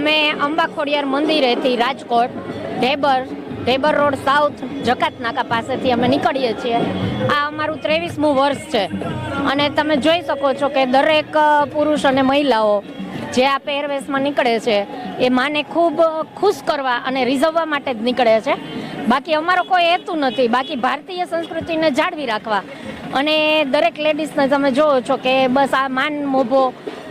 અમે Amba Khodiyar મંદિરેથી Rajkot Dhebar road south જકાત નાકા પાસેથી અમે નીકળીએ છીએ. આ અમારું 23મું વર્ષ છે અને તમે જોઈ શકો છો કે દરેક પુરુષ અને મહિલાઓ જે આ પહેરવેશમાં નીકળે છે એ માને ખૂબ ખુશ કરવા અને રીઝવવા માટે જ નીકળે છે. બાકી અમારો કોઈ હેતુ નથી, બાકી ભારતીય સંસ્કૃતિને જાળવી રાખવા અને દરેક લેડીઝને તમે જોવો છો કે બસ આ માન મોભો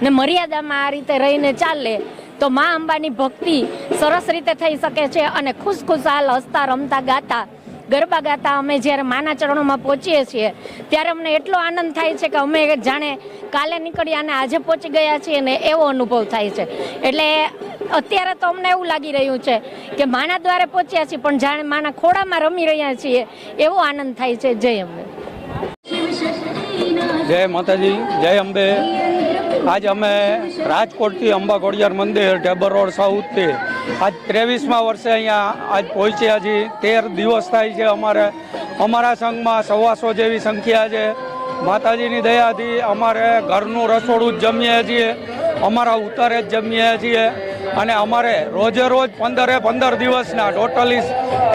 ને મર્યાદામાં આ રીતે રહીને ચાલે તો મા અંબાની ભક્તિ સરસ રીતે થઈ શકે છે અને ખુશખુશાલ હસતા રમતા ગાતા ગરબા ગાતા અમે જ્યારે માના ચરણોમાં પહોંચીએ છીએ ત્યારે અમને એટલો આનંદ થાય છે કે અમે જાણે કાલે નીકળ્યા અને આજે પહોંચી ગયા છીએ ને એવો અનુભવ થાય છે. એટલે અત્યારે તો અમને એવું લાગી રહ્યું છે કે માના દ્વારે પહોંચ્યા છીએ પણ જાણે માના ખોળામાં રમી રહ્યા છીએ એવો આનંદ થાય છે. જય અંબે. જય માતાજી, જય અંબે. આજ અમે રાજકોટથી અંબા ખોડિયાર મંદિર ઢેબર રોડ સાઉથથી આજ 23મા વર્ષે અહીંયા આજ પહોંચ્યા છીએ. 13 દિવસ થાય છે. અમારા સંઘમાં 125 જેવી સંખ્યા છે. માતાજીની દયાથી અમારે ઘરનું રસોડું જ જમીએ છીએ, અમારા ઉતારે જ જમીએ છીએ અને અમારે રોજે રોજ 15 દિવસના ટોટલી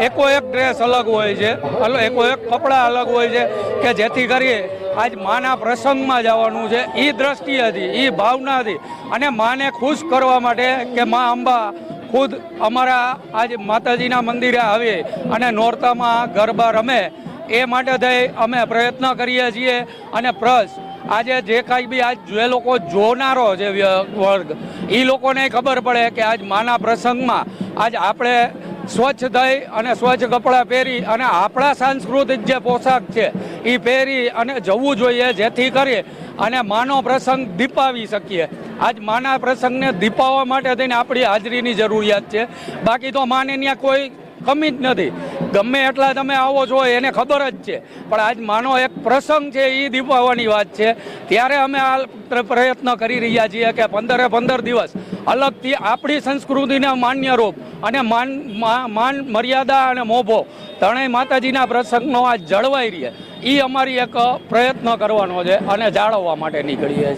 એકો એક ડ્રેસ અલગ હોય છે, એકો એક કપડાં અલગ હોય છે કે જેથી કરીએ આજ માના પ્રસંગમાં જવાનું છે. એ દ્રષ્ટિએથી, એ ભાવનાથી અને માને ખુશ કરવા માટે કે મા અંબા ખુદ અમારા આજ માતાજીના મંદિરે આવી અને નોરતામાં ગરબા રમે એ માટે થઈ અમે પ્રયત્ન કરીએ છીએ. અને પ્લસ આજે જે કાંઈ બી આજ જે લોકો જોનારો છે વર્ગ એ લોકોને ખબર પડે કે આજ માના પ્રસંગમાં આજ આપણે સ્વચ્છ થઈ અને સ્વચ્છ કપડાં પહેરી અને આપણા સાંસ્કૃતિક જે પોશાક છે એ પહેરી અને જવું જોઈએ જેથી કરી અને માનો પ્રસંગ દીપાવી શકીએ. આજ માના પ્રસંગને દીપાવવા માટે થઈને આપણી હાજરીની જરૂરિયાત છે. બાકી તો માને ત્યાં કોઈ કમી જ નથી. ગમે એટલા તમે આવો છો એને ખબર જ છે, પણ આજ માનો એક પ્રસંગ છે એ દીપાવવાની વાત છે. ત્યારે અમે આ પ્રયત્ન કરી રહ્યા છીએ કે 15 દિવસ અલગથી આપણી સંસ્કૃતિને માન્ય રૂપ અને માન મર્યાદા અને મોભો ત્રણેય માતાજીના પ્રસંગનો આ જળવાઈ રહે એ અમારી એક પ્રયત્ન કરવાનો છે અને જાળવવા માટે નીકળીએ છીએ.